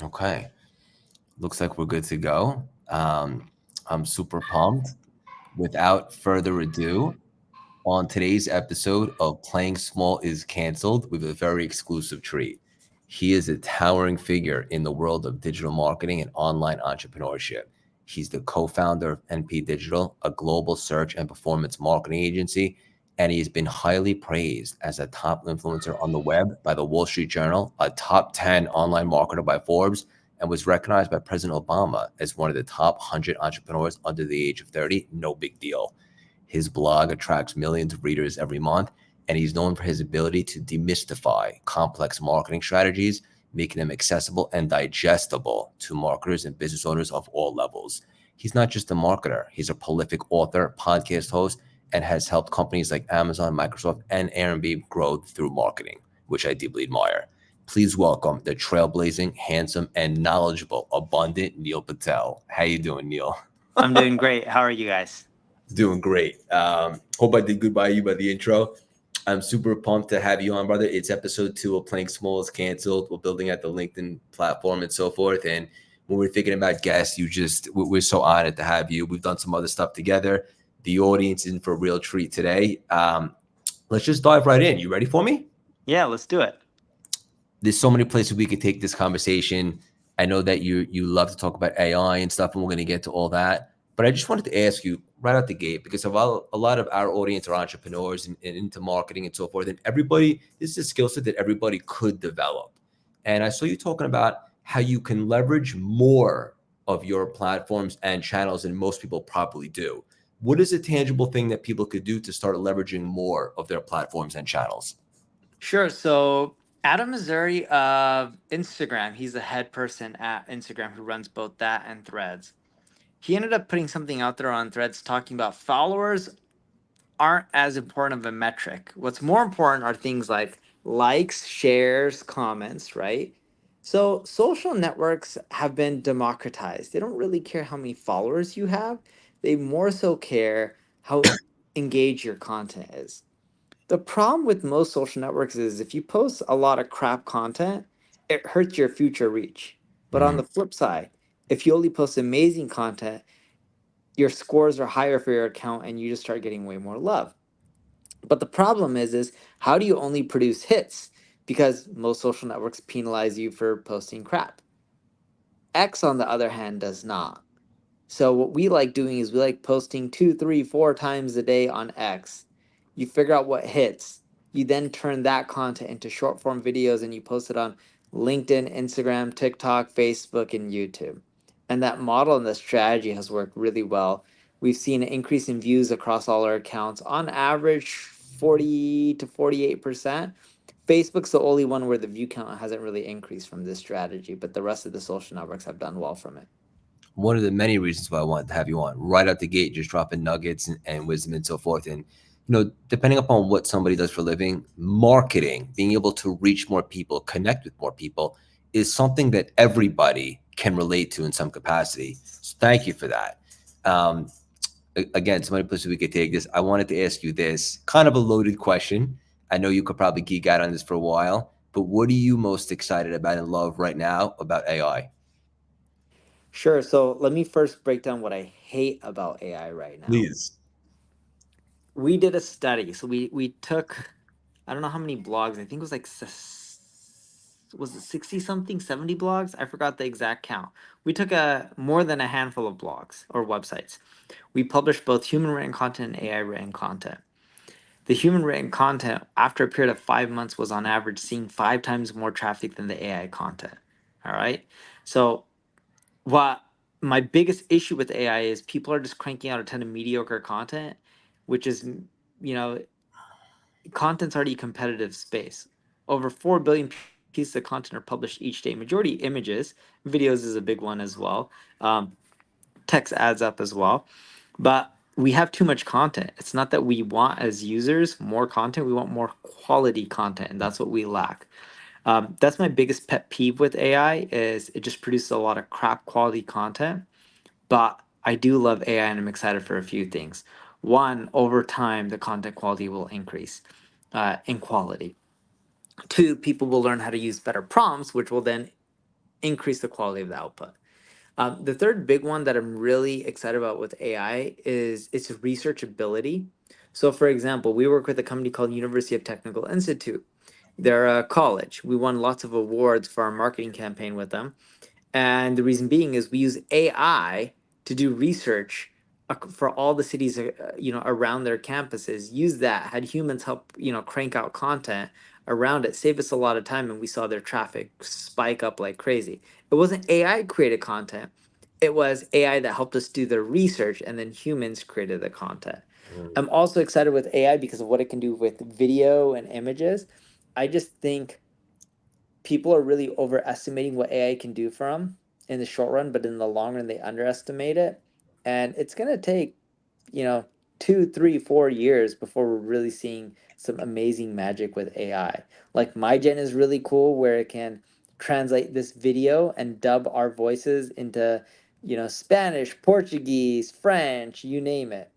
Okay, looks like we're good to go. I'm super pumped. Without further ado, on today's episode of Playing Small is Canceled, with a very exclusive treat. He is a towering figure in the world of digital marketing and online entrepreneurship. He's the co founder of NP Digital, a global search and performance marketing agency, and he's been highly praised as a top influencer on the web by the Wall Street Journal, a top 10 online marketer by Forbes, and was recognized by President Obama as one of the top 100 entrepreneurs under the age of 30. No big deal. His blog attracts millions of readers every month, and he's known for his ability to demystify complex marketing strategies, making them accessible and digestible to marketers and business owners of all levels. He's not just a marketer, he's a prolific author, podcast host, and has helped companies like Amazon, Microsoft, and Airbnb grow through marketing, which I deeply admire. Please welcome the trailblazing, handsome, and knowledgeable, abundant Neil Patel. How you doing, Neil? I'm doing great. How are you guys? Doing great. Hope I did good by you by the intro. I'm super pumped to have you on, brother. It's episode 2 of Playing Small is Canceled. We're building out the LinkedIn platform and so forth. And when we're thinking about guests, we're so honored to have you. We've done some other stuff together. The audience is in for a real treat today. Let's just dive right in. You ready for me? Yeah, let's do it. There's so many places we could take this conversation. I know that you love to talk about AI and stuff, and we're going to get to all that. But I just wanted to ask you right out the gate, because a lot of our audience are entrepreneurs and into marketing and so forth, and this is a skill set that everybody could develop. And I saw you talking about how you can leverage more of your platforms and channels than most people probably do. What is a tangible thing that people could do to start leveraging more of their platforms and channels? Sure. So Adam Missouri of Instagram, he's the head person at Instagram who runs both that and Threads. He ended up putting something out there on Threads talking about followers aren't as important of a metric. What's more important are things like likes, shares, comments, right? So social networks have been democratized. They don't really care how many followers you have. They more so care how engaged your content is. The problem with most social networks is if you post a lot of crap content, it hurts your future reach. But on Mhm. the flip side, if you only post amazing content, your scores are higher for your account and you just start getting way more love. But the problem is how do you only produce hits? Because most social networks penalize you for posting crap. X, on the other hand, does not. So what we like doing is we like posting 2, 3, 4 times a day on X. You figure out what hits. You then turn that content into short form videos and you post it on LinkedIn, Instagram, TikTok, Facebook, and YouTube. And that model and the strategy has worked really well. We've seen an increase in views across all our accounts, on average 40 to 48%. Facebook's the only one where the view count hasn't really increased from this strategy, but the rest of the social networks have done well from it. One of the many reasons why I wanted to have you on right out the gate, just dropping nuggets and wisdom and so forth. And, depending upon what somebody does for a living, marketing, being able to reach more people, connect with more people, is something that everybody can relate to in some capacity. So thank you for that. Um, Again, so many places we could take this. I wanted to ask you this kind of a loaded question. I know you could probably geek out on this for a while, but what are you most excited about and love right now about AI? Sure. So let me first break down what I hate about AI right now. Please. We did a study. So we took, I don't know how many blogs. I think it was like was it 60 something, 70 blogs? I forgot the exact count. We took a more than a handful of blogs or websites. We published both human written content and AI written content. The human written content, after a period of 5 months, was on average seeing 5 times more traffic than the AI content. All right. So what my biggest issue with AI is people are just cranking out a ton of mediocre content, which is, you know, content's already a competitive space. Over 4 billion pieces of content are published each day, majority images, videos is a big one as well. Um, Text adds up as well. But we have too much content. It's not that we want, as users, more content, we want more quality content, and that's what we lack. That's my biggest pet peeve with AI is it just produces a lot of crap quality content. But I do love AI and I'm excited for a few things. One, over time, the content quality will increase in quality. Two, people will learn how to use better prompts, which will then increase the quality of the output. The third big one that I'm really excited about with AI is its researchability. So, for example, we work with a company called University of Technical Institute. They're a college. We won lots of awards for our marketing campaign with them. And the reason being is we use AI to do research for all the cities, around their campuses. Use that, had humans help, crank out content around it, save us a lot of time, and we saw their traffic spike up like crazy. It wasn't AI created content; it was AI that helped us do the research, and then humans created the content. Mm. I'm also excited with AI because of what it can do with video and images. I just think people are really overestimating what AI can do for them in the short run, but in the long run, they underestimate it. And it's going to take, you know, 2, 3, 4 years before we're really seeing some amazing magic with AI. Like MyGen is really cool where it can translate this video and dub our voices into, Spanish, Portuguese, French, you name it.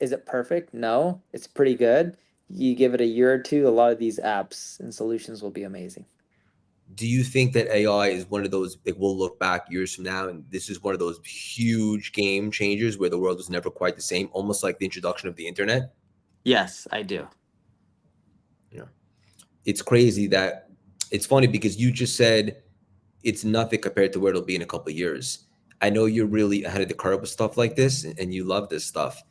Is it perfect? No, it's pretty good. You give it a year or two, a lot of these apps and solutions will be amazing. Do you think that AI is one of those, like, we'll look back years from now and this is one of those huge game changers where the world was never quite the same, almost like the introduction of the internet? Yes, I do. You know, it's crazy that it's funny because you just said it's nothing compared to where it'll be in a couple of years. I know you're really ahead of the curve with stuff like this and you love this stuff.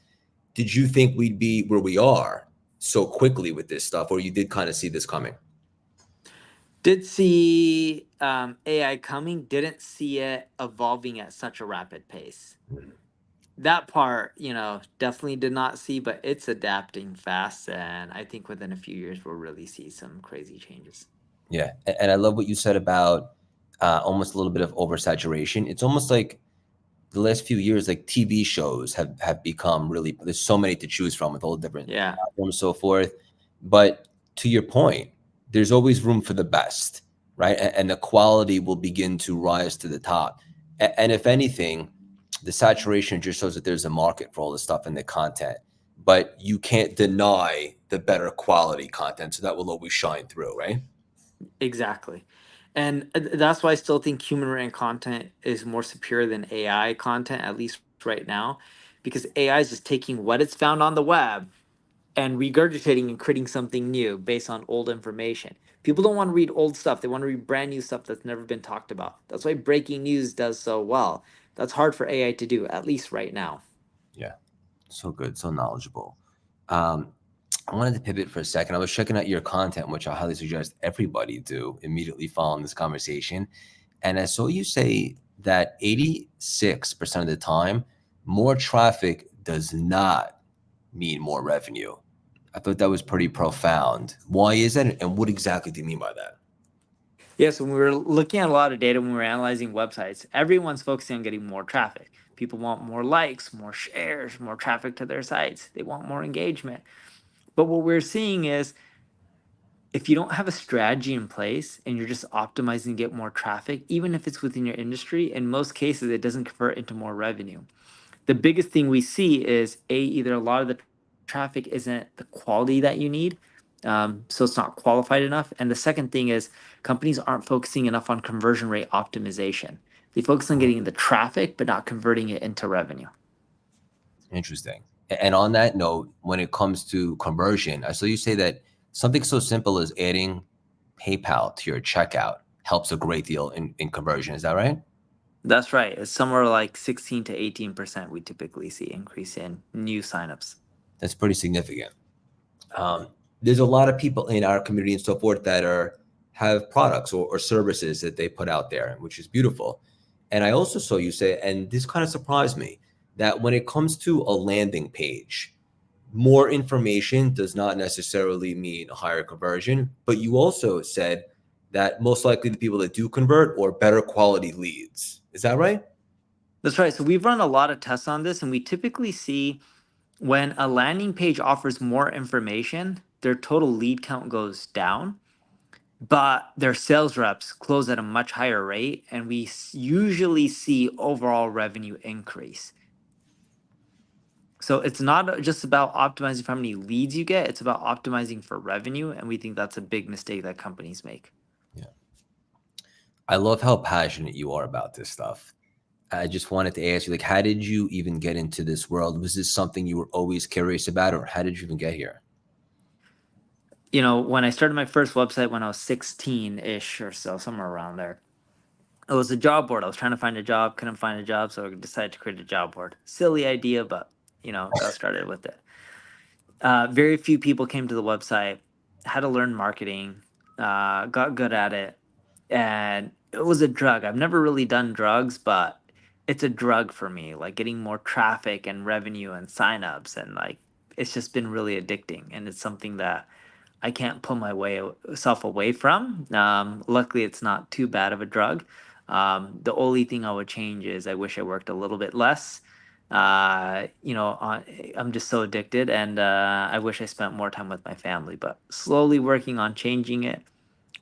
Did you think we'd be where we are so quickly with this stuff, or you did kind of see this coming? Did see AI coming, didn't see it evolving at such a rapid pace. That part, definitely did not see, but it's adapting fast. And I think within a few years, we'll really see some crazy changes. Yeah, and I love what you said about almost a little bit of oversaturation. It's almost like the last few years, like TV shows have become really, there's so many to choose from with all the different Yeah, platforms, so forth. But to your point, there's always room for the best, right? And the quality will begin to rise to the top. And if anything, the saturation just shows that there's a market for all the stuff in the content. But you can't deny the better quality content, so that will always shine through, right? exactly. And that's why I still think human written content is more superior than AI content, at least right now, because AI is just taking what it's found on the web and regurgitating and creating something new based on old information. People don't want to read old stuff. They want to read brand new stuff that's never been talked about. That's why breaking news does so well. That's hard for AI to do, at least right now. Yeah. So good, so knowledgeable. Um, I wanted to pivot for a second. I was checking out your content, which I highly suggest everybody do immediately following this conversation. And I saw you say that 86% of the time, more traffic does not mean more revenue. I thought that was pretty profound. Why is that? And what exactly do you mean by that? Yes, when we were looking at a lot of data, when we were analyzing websites, everyone's focusing on getting more traffic. People want more likes, more shares, more traffic to their sites. They want more engagement. But what we're seeing is if you don't have a strategy in place and you're just optimizing to get more traffic, even if it's within your industry, in most cases, it doesn't convert into more revenue. The biggest thing we see is either a lot of the traffic isn't the quality that you need, so it's not qualified enough. And the second thing is companies aren't focusing enough on conversion rate optimization. They focus on getting the traffic, but not converting it into revenue. Interesting. And on that note, when it comes to conversion, I saw you say that something so simple as adding PayPal to your checkout helps a great deal in conversion. Is that right? That's right. It's somewhere like 16 to 18% we typically see increase in new signups. That's pretty significant. Um, there's a lot of people in our community and so forth that have products or services that they put out there, which is beautiful. And I also saw you say, and this kind of surprised me, that when it comes to a landing page, more information does not necessarily mean a higher conversion. But you also said that most likely the people that do convert or better quality leads. Is that right? That's right. So we've run a lot of tests on this, and we typically see when a landing page offers more information, their total lead count goes down, but their sales reps close at a much higher rate, and we usually see overall revenue increase. So it's not just about optimizing for how many leads you get, it's about optimizing for revenue, and we think that's a big mistake that companies make. Yeah. I love how passionate you are about this stuff. I just wanted to ask you, like, how did you even get into this world? Was this something you were always curious about, or how did you even get here? When I started my first website when I was 16-ish or so, somewhere around there, it was a job board. I was trying to find a job, couldn't find a job, so I decided to create a job board. Silly idea, but got started with it. Very few people came to the website, had to learn marketing, got good at it, and it was a drug. I've never really done drugs, but it's a drug for me. Like getting more traffic and revenue and signups, and like it's just been really addicting, and it's something that I can't pull my self away from. Luckily, it's not too bad of a drug. The only thing I would change is I wish I worked a little bit less. I'm just so addicted, and I wish I spent more time with my family. But slowly working on changing it.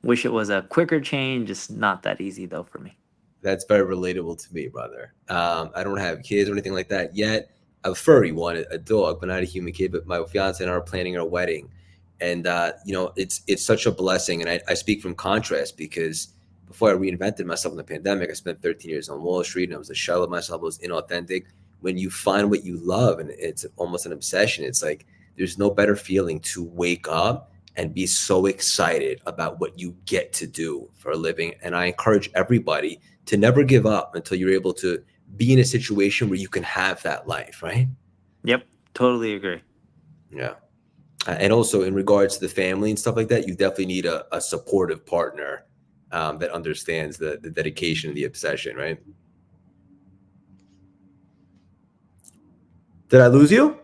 Wish it was a quicker change. It's not that easy though for me. That's very relatable to me, brother. I don't have kids or anything like that yet. A furry one, a dog, but not a human kid. But my fiance and I are planning our wedding, and it's such a blessing. And I speak from contrast because before I reinvented myself in the pandemic, I spent 13 years on Wall Street, and I was a shell of myself. I was inauthentic. When you find what you love, and it's almost an obsession, it's like there's no better feeling to wake up and be so excited about what you get to do for a living. And I encourage everybody to never give up until you're able to be in a situation where you can have that life, right? Yep, totally agree. Yeah. And also in regards to the family and stuff like that, you definitely need a supportive partner that understands the dedication and the obsession, right? Did I lose you?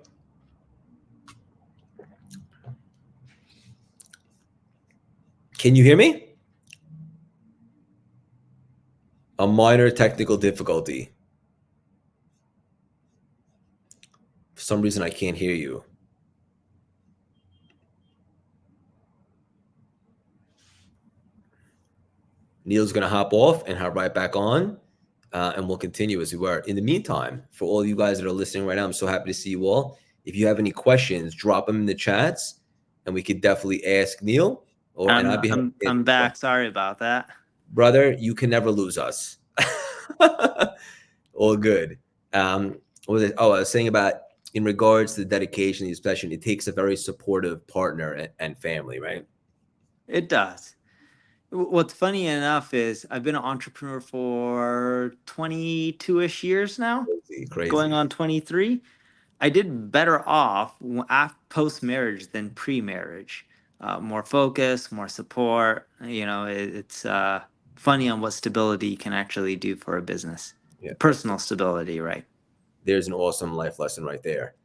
Can you hear me? A minor technical difficulty. For some reason, I can't hear you. Neil's going to hop off and hop right back on, and we'll continue as we were. In the meantime, for all you guys that are listening right now, I'm so happy to see you all. If you have any questions, drop them in the chats, and we could definitely ask Neil. And I'm I'd be happy I'm to answer I'm as well. back. Sorry about that. Brother, you can never lose us. All good. What was it? Oh, I was saying about in regards to the dedication, the obsession, it takes a very supportive partner and family, right? It does. What's funny enough is I've been an entrepreneur for 22-ish years now, Crazy, going crazy. on 23. I did better off post marriage than pre marriage. More focus, more support. It's funny on what stability can actually do for a business. Yeah, Personal stability, right? there's an awesome life lesson right there.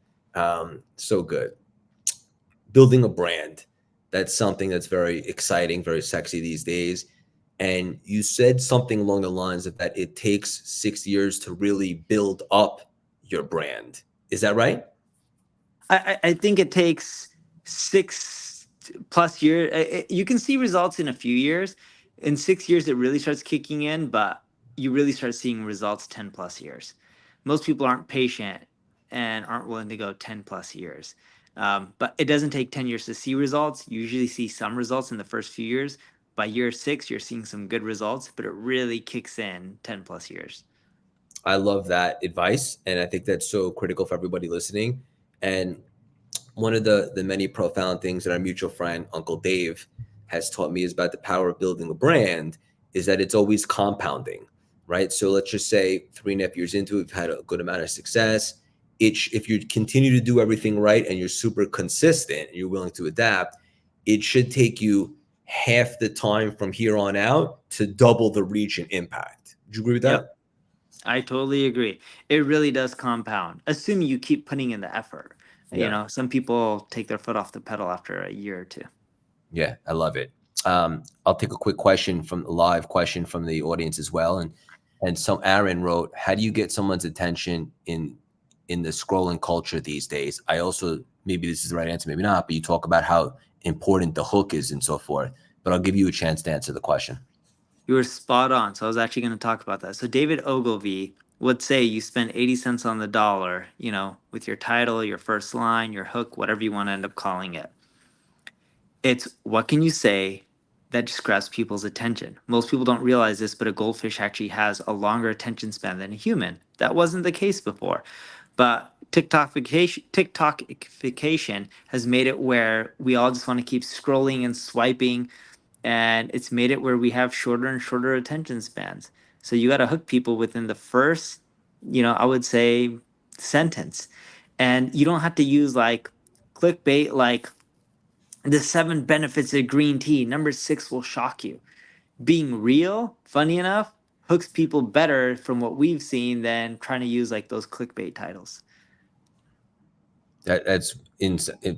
So good. Building a brand. That's something that's very exciting, very sexy these days. And you said something along the lines of that it takes 6 years to really build up your brand. Is that right? I think it takes 6+ years. You can see results in a few years. In 6 years, it really starts kicking in, but you really start seeing results 10+ years. Most people aren't patient and aren't willing to go 10+ years. But it doesn't take 10 years to see results. You usually see some results in the first few years. By year 6, you're seeing some good results, but it really kicks in 10+ years. I love that advice. And I think that's so critical for everybody listening. And one of the many profound things that our mutual friend, Uncle Dave, has taught me is about the power of building a brand is that it's always compounding, right? So let's just say 3.5 years into it, we've had a good amount of success. If you continue to do everything right and you're super consistent and you're willing to adapt, it should take you half the time from here on out to double the reach and impact. Do you agree with Yep. that? I totally agree. It really does compound, assuming you keep putting in the effort. Yeah. Some people take their foot off the pedal after a year or two. Yeah, I love it. I'll take a quick question from a live question from the audience as well. And so Aaron wrote, how do you get someone's attention in the scrolling culture these days? I also, maybe this is the right answer, maybe not, but you talk about how important the hook is and so forth. But I'll give you a chance to answer the question. You were spot on. So I was actually going to talk about that. So David Ogilvy would say you spend 80 cents on the dollar, with your title, your first line, your hook, whatever you want to end up calling it. It's what can you say that just grabs people's attention. Most people don't realize this, but a goldfish actually has a longer attention span than a human. That wasn't the case before. But TikTokification has made it where we all just want to keep scrolling and swiping, and it's made it where we have shorter and shorter attention spans. So you got to hook people within the first, I would say, sentence. And you don't have to use like clickbait, like the 7 benefits of green tea. Number 6 will shock you. Being real, funny enough, hooks people better from what we've seen than trying to use like those clickbait titles. That's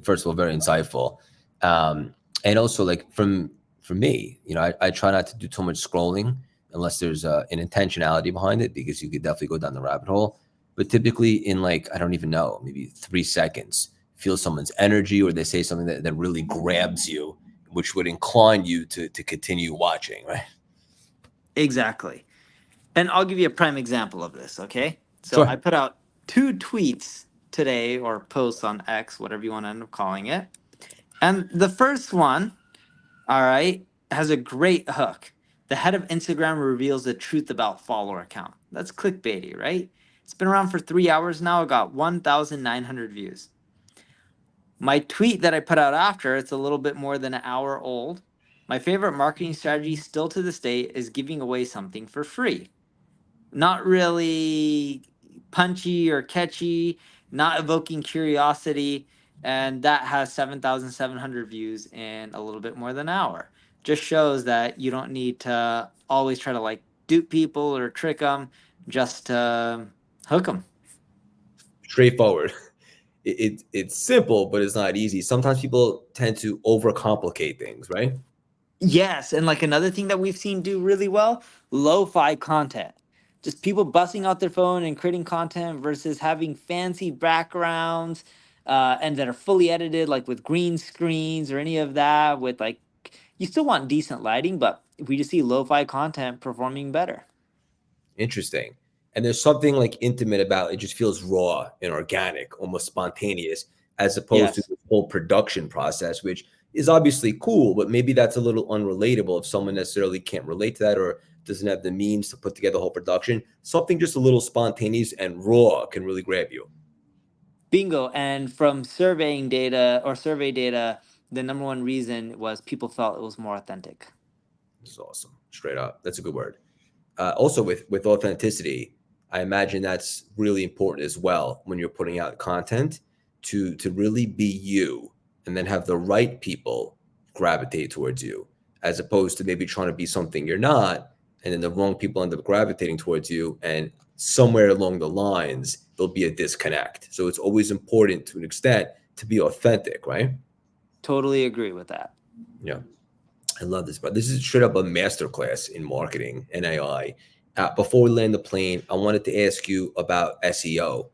first of all very insightful, and also like for me, I try not to do too much scrolling unless there's an intentionality behind it, because you could definitely go down the rabbit hole. But typically in like, I don't even know, maybe 3 seconds, feel someone's energy, or they say something that really grabs you, which would incline you to continue watching, right? Exactly. And I'll give you a prime example of this, okay? So I Sure. put out 2 tweets today, or posts on X, whatever you want to end up calling it. And the first one, all right, has a great hook. The head of Instagram reveals the truth about follower count. That's clickbaity, right? It's been around for 3 hours now. It got 1,900 views. My tweet that I put out after, it's a little bit more than an hour old. My favorite marketing strategy still to this day is giving away something for free. Not really punchy or catchy, not evoking curiosity, and that has 7,700 views in a little bit more than an hour. Just shows that you don't need to always try to like dupe people or trick them, just to hook them. Straightforward. It's simple, but it's not easy. Sometimes people tend to overcomplicate things, right? Yes, and like another thing that we've seen do really well, lo-fi content. Just people busting out their phone and creating content versus having fancy backgrounds, and that are fully edited, like with green screens or any of that. With like, you still want decent lighting, but we just see lo-fi content performing better. Interesting. And there's something like intimate about it. Just feels raw and organic, almost spontaneous, as opposed to Yes. the whole production process, which is obviously cool, but maybe that's a little unrelatable if someone necessarily can't relate to that or doesn't have the means to put together a whole production. Something just a little spontaneous and raw can really grab you. Bingo. And from surveying data or survey data, the number one reason was people felt it was more authentic. This is awesome. Straight up. That's a good word. Also with authenticity, I imagine that's really important as well when you're putting out content, to really be you, and then have the right people gravitate towards you, as opposed to maybe trying to be something you're not, and then the wrong people end up gravitating towards you, and somewhere along the lines there'll be a disconnect. So it's always important to an extent to be authentic, right? Totally agree with that. Yeah. I love this, but this is straight up a masterclass in marketing and AI. Before we land the plane, I wanted to ask you about SEO.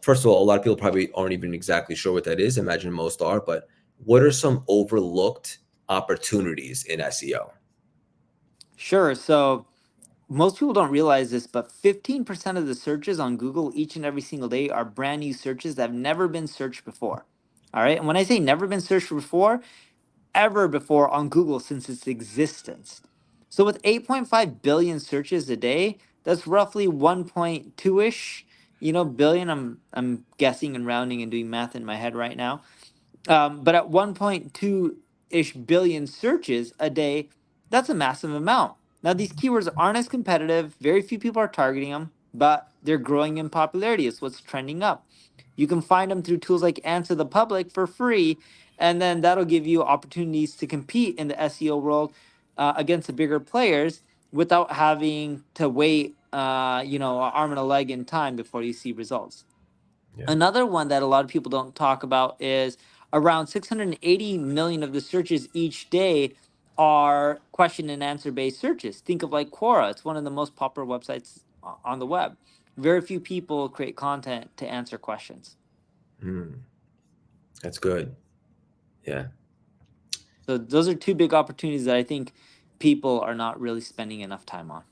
First of all, a lot of people probably aren't even exactly sure what that is. I imagine most are, but what are some overlooked opportunities in SEO? Sure. So most people don't realize this, but 15% of the searches on Google each and every single day are brand new searches that have never been searched before. All right. And when I say never been searched before, ever before on Google since its existence. So with 8.5 billion searches a day, that's roughly 1.2 ish, billion. I'm guessing and rounding and doing math in my head right now. But at 1.2 ish billion searches a day, that's a massive amount. Now, these keywords aren't as competitive. Very few people are targeting them, but they're growing in popularity. It's what's trending up. You can find them through tools like Answer the Public for free, and then that'll give you opportunities to compete in the SEO world against the bigger players without having to wait, an arm and a leg in time before you see results. Yeah. Another one that a lot of people don't talk about is around 680 million of the searches each day are question and answer based searches. Think of like Quora, it's one of the most popular websites on the web. Very few people create content to answer questions. Hmm, that's good. Yeah. So those are 2 big opportunities that I think people are not really spending enough time on.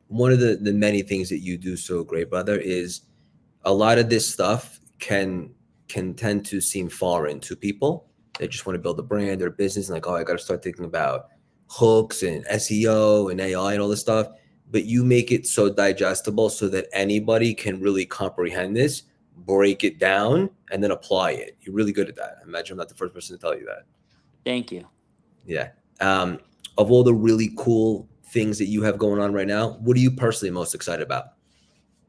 One of the many things that you do so great, brother, is a lot of this stuff can tend to seem foreign to people, They just want to build a brand or a business and like, oh, I got to start thinking about hooks and SEO and AI and all this stuff. But you make it so digestible so that anybody can really comprehend this, break it down, and then apply it. You're really good at that. I imagine I'm not the first person to tell you that. Thank you. Yeah. Of all the really cool things that you have going on right now, what are you personally most excited about?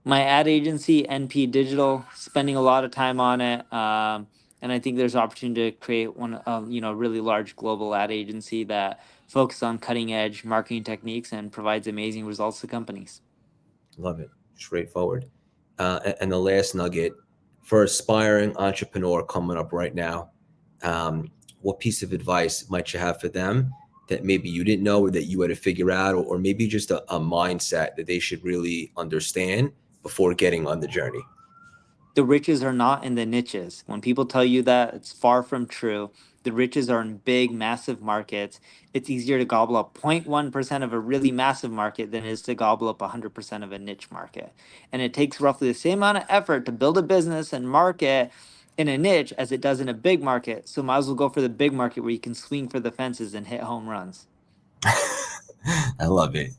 My ad agency, NP Digital, spending a lot of time on it. And I think there's opportunity to create one, really large global ad agency that focuses on cutting edge marketing techniques and provides amazing results to companies. Love it. Straightforward. And the last nugget for aspiring entrepreneur coming up right now, what piece of advice might you have for them that maybe you didn't know or that you had to figure out, or maybe just a mindset that they should really understand before getting on the journey? The riches are not in the niches. When people tell you that, it's far from true. The riches are in big, massive markets. It's easier to gobble up 0.1% of a really massive market than it is to gobble up 100% of a niche market. And it takes roughly the same amount of effort to build a business and market in a niche as it does in a big market. So might as well go for the big market where you can swing for the fences and hit home runs. I love it.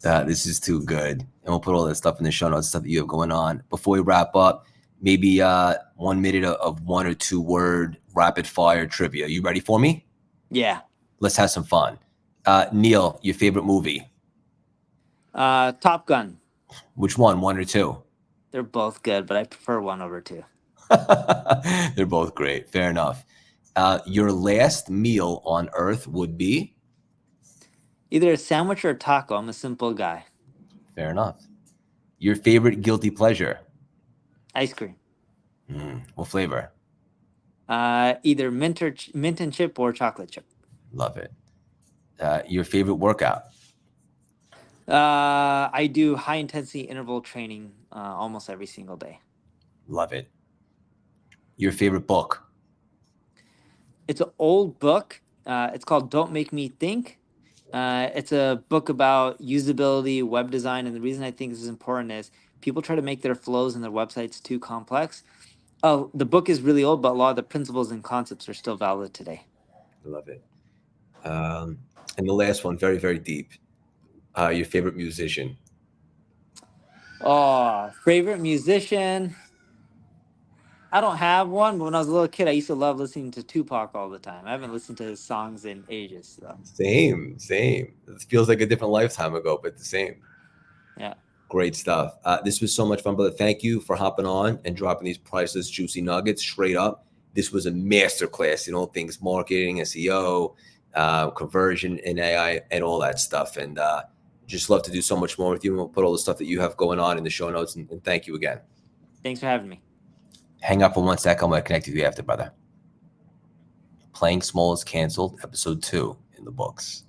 This is too good. And we'll put all that stuff in the show notes, stuff that you have going on. Before we wrap up, maybe 1 minute of 1 or 2 word rapid fire trivia. You ready for me? Yeah. Let's have some fun. Neil, your favorite movie? Top Gun. Which one? 1 or 2? They're both good, but I prefer one over two. They're both great. Fair enough. Your last meal on Earth would be? Either a sandwich or a taco. I'm a simple guy. Fair enough. Your favorite guilty pleasure? Ice cream. What flavor? Either mint and chip or chocolate chip. Love it. Your favorite workout? I do high intensity interval training almost every single day. Love it. Your favorite book? It's an old book. It's called Don't Make Me Think. It's a book about usability, web design, and the reason I think this is important is people try to make their flows and their websites too complex. Oh, the book is really old, but a lot of the principles and concepts are still valid today. Love it. And the last one, very, very deep. Your favorite musician? Oh, favorite musician. I don't have one, but when I was a little kid, I used to love listening to Tupac all the time. I haven't listened to his songs in ages, so Same, same. It feels like a different lifetime ago, but the same. yeah. Great stuff. This was so much fun, brother. Thank you for hopping on and dropping these priceless, juicy nuggets straight up. This was a masterclass in all things marketing, SEO, conversion, and AI, and all that stuff. And just love to do so much more with you. And we'll put all the stuff that you have going on in the show notes. And thank you again. Thanks for having me. Hang up for 1 second. I'm going to connect with you after, brother. Playing Small is canceled, episode 2 in the books.